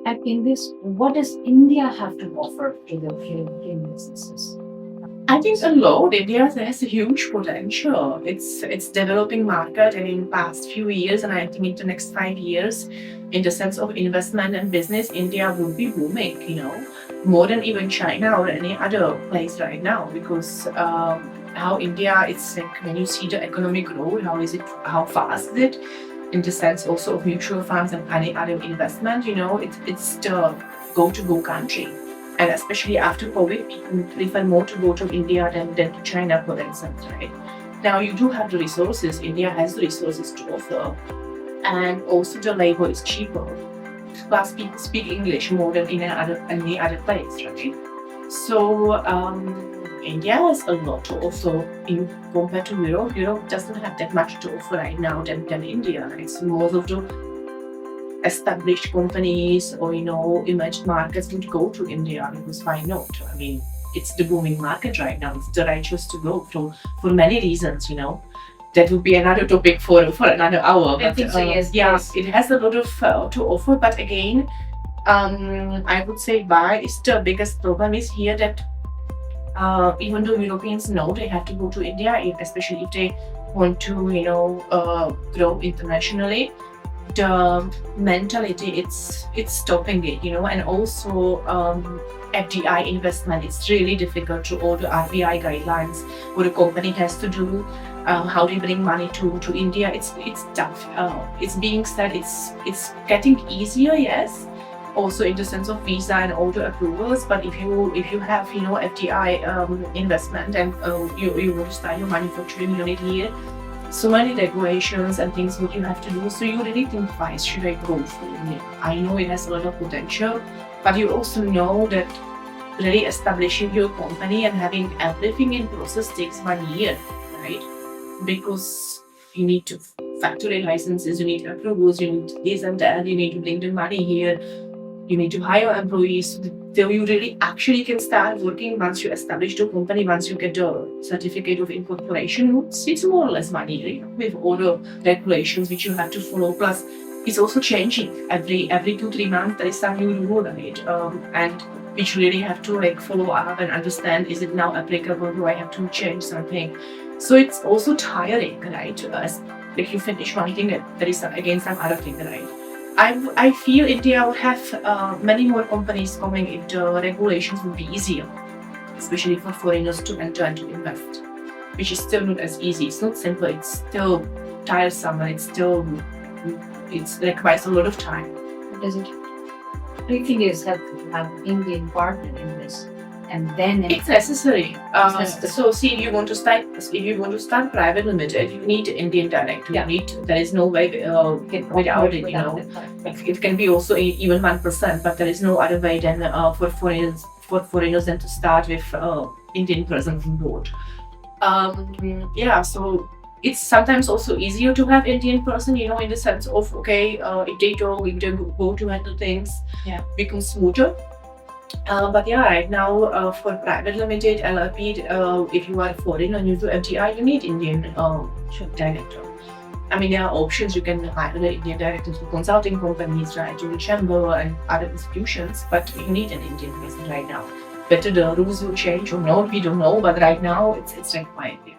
And in this, what does India have to offer to the European businesses? I think a lot. India has a huge potential. It's developing market, and in past few years, and I think in the next 5 years, in the sense of investment and business, India will be booming. More than even China or any other place right now, because how India, it's like when you see the economic growth, how fast is it, in the sense also of mutual funds and any other investment. It's the go-to-go country. And especially after COVID, people prefer more to go to India than to China, for instance, right? Now you do have the resources. India has the resources to offer, and also the labor is cheaper. Plus, people speak English more than in any other place, right? So India has a lot to offer in compared to Europe. Europe doesn't have that much to offer right now than India. Right? So most of the established companies or emerging markets would go to India, because why not? I mean, it's the booming market right now. It's the right choice to go for many reasons. That would be another topic for another hour. I think so, yes. Yeah, Yes. it has a lot of to offer, but again, I would say why is the biggest problem is here that even though Europeans know they have to go to India, especially if they want to grow internationally, the mentality it's stopping it, and also FDI investment. It's really difficult to all the RBI guidelines what a company has to do, how they bring money to India. It's tough. It's being said it's getting easier, yes, also in the sense of visa and all the approvals. But if you have FDI investment, and you want to start your manufacturing unit here, so many regulations and things what you have to do. So you really think twice, should I go for India? I know it has a lot of potential, but you also know that really establishing your company and having everything in process takes 1 year, right? Because you need to factory licenses, you need approvals, you need this and that, you need to bring the money here, you need to hire employees. So you really actually can start working once you establish the company, once you get the certificate of incorporation. It's more or less 1 year, with all the regulations which you have to follow. Plus, it's also changing every 2-3 months. There is some new rule, right? And which you really have to follow up and understand, is it now applicable? Do I have to change something? So it's also tiring, right? If you finish one thing, there is again some other thing, right? I feel India would have many more companies coming if the regulations would be easier, especially for foreigners to enter and to invest, which is still not as easy. It's not simple. It's still tiresome, and it requires a lot of time. Does it? Do you think it's helpful to have an Indian partner in this, and then It's necessary. necessary. So see, if you want to start private limited, you need Indian director. Yeah. There is no way without it. it. It can be also even 1%, but there is no other way than for foreigners than to start with Indian presence on board. So it's sometimes also easier to have Indian person, in the sense of if they go to handle things, become smoother. But right now for private limited LLP, if you are foreign and you do FDI, you need Indian director. I mean, there are options. You can hire the Indian directors to consulting companies, right, to the chamber and other institutions, but you need an Indian person right now. Whether the rules will change or not, we don't know, but right now it's required.